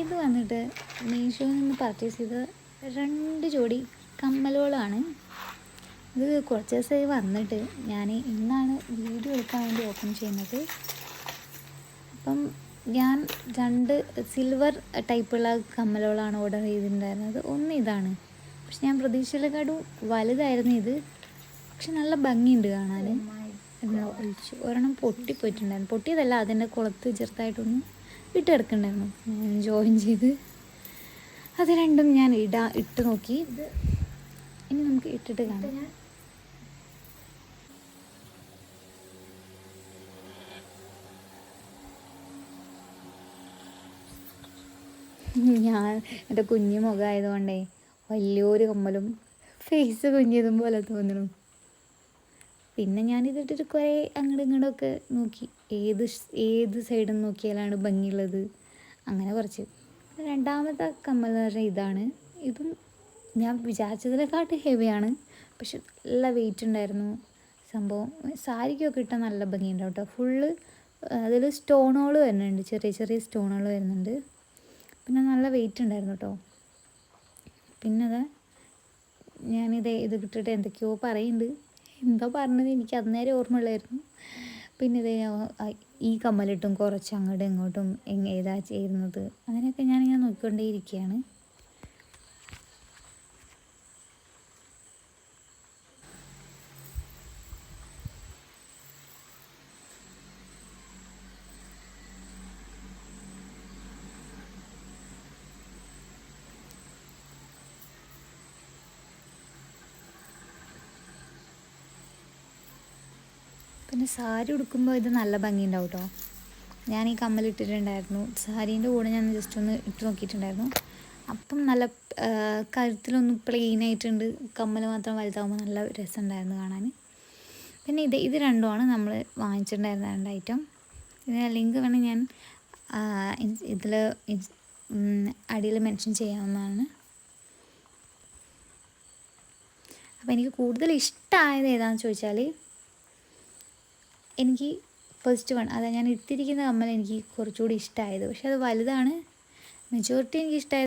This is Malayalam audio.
ഇത് വന്നിട്ട് മീഷോയിൽ നിന്ന് പർച്ചേസ് ചെയ്ത 2 ജോഡി കമ്മലുകളാണ്. ഇത് കുറച്ച് ദിവസമായി വന്നിട്ട് ഞാൻ ഇന്നാണ് വീഡിയോ എടുക്കാൻ വേണ്ടി ഓപ്പൺ ചെയ്യുന്നത്. അപ്പം ഞാൻ 2 സിൽവർ ടൈപ്പുള്ള കമ്മലുകളാണ് ഓർഡർ ചെയ്തിട്ടുണ്ടായിരുന്നത്. ഒന്ന് ഇതാണ്, പക്ഷെ ഞാൻ പ്രതീക്ഷയിലെക്കാട്ടും വലുതായിരുന്നു ഇത്. പക്ഷെ നല്ല ഭംഗിയുണ്ട് കാണാൻ. ഒഴിച്ചു ഒരെണ്ണം പൊട്ടിപ്പോയിട്ടുണ്ടായിരുന്നു. പൊട്ടിയതല്ല, അതിൻ്റെ കുളത്ത് ചെറുതായിട്ടൊന്ന് ഇട്ടെടുക്കണ്ടായിരുന്നു. ഞാൻ ജോയിൻ ചെയ്ത് അത് രണ്ടും ഞാൻ ഇട്ട് നോക്കി. ഇനി നമുക്ക് ഇട്ടിട്ട് കാണാം. ഞാൻ എൻ്റെ കുഞ്ഞു മുഖമായതുകൊണ്ടേ വലിയൊരു കമ്മലും ഫേസ് കുഞ്ഞതും പോലെ തോന്നണം. പിന്നെ ഞാനിതിട്ടിട്ട് കുറേ അങ്ങോട്ടും ഇങ്ങോട്ടൊക്കെ നോക്കി, ഏത് സൈഡിൽ നിന്ന് നോക്കിയാലാണ് ഭംഗിയുള്ളത്, അങ്ങനെ കുറച്ച്. രണ്ടാമത്തെ കമ്മൽ എന്ന് പറഞ്ഞാൽ ഇതാണ്. ഇതും ഞാൻ വിചാരിച്ചതിനെക്കാട്ടും ഹെവിയാണ്, പക്ഷെ നല്ല വെയിറ്റ് ഉണ്ടായിരുന്നു സംഭവം. സാരിക്കൊക്കെ ഇട്ടാൽ നല്ല ഭംഗിയുണ്ടാവും കേട്ടോ. ഫുള്ള് അതിൽ സ്റ്റോണുകൾ വരുന്നുണ്ട്, ചെറിയ ചെറിയ സ്റ്റോണുകൾ വരുന്നുണ്ട്. പിന്നെ നല്ല വെയിറ്റ് ഉണ്ടായിരുന്നു കേട്ടോ. പിന്നെ ഇത് ഇട്ടിട്ട് എന്തൊക്കെയോ പറയുന്നുണ്ട്. എന്താ പറഞ്ഞത് എനിക്ക് അന്നേരം ഓർമ്മയുള്ളായിരുന്നു. പിന്നെ ഈ കമ്മലിട്ടും കുറച്ച് അങ്ങോട്ടും ഇങ്ങോട്ടും ഏതാ ചെയ്യുന്നത്, അങ്ങനെയൊക്കെ ഞാനിങ്ങനെ നോക്കിക്കൊണ്ടേയിരിക്കുകയാണ്. പിന്നെ സാരി ഉടുക്കുമ്പോൾ ഇത് നല്ല ഭംഗിയുണ്ടാവും കേട്ടോ. ഞാൻ ഈ കമ്മലിട്ടിട്ടുണ്ടായിരുന്നു. സാരീൻ്റെ കൂടെ ഞാൻ ജസ്റ്റ് ഒന്ന് ഇട്ട് നോക്കിയിട്ടുണ്ടായിരുന്നു. അപ്പം നല്ല കഴുത്തിലൊന്ന് പ്ലെയിൻ ആയിട്ടുണ്ട്. കമ്മൽ മാത്രം വലുതാകുമ്പോൾ നല്ല രസമുണ്ടായിരുന്നു കാണാൻ. പിന്നെ ഇത് രണ്ടുമാണ് നമ്മൾ വാങ്ങിച്ചിട്ടുണ്ടായിരുന്ന 2 ഐറ്റം. ഇതിന് ലിങ്ക് വേണം ഞാൻ ഇതിൽ അടിയിൽ മെൻഷൻ ചെയ്യാവുന്നതാണ്. അപ്പോൾ എനിക്ക് കൂടുതൽ ഇഷ്ടമായത് ഏതാണെന്ന് ചോദിച്ചാൽ, എനിക്ക് ഫസ്റ്റ് വൺ, അതായത് ഞാൻ ഇട്ടിരിക്കുന്ന കമ്മൽ എനിക്ക് കുറച്ചുകൂടി ഇഷ്ടമായത്. പക്ഷെ അത് വലുതാണ്. മെജോറിറ്റി എനിക്ക് ഇഷ്ടമായത്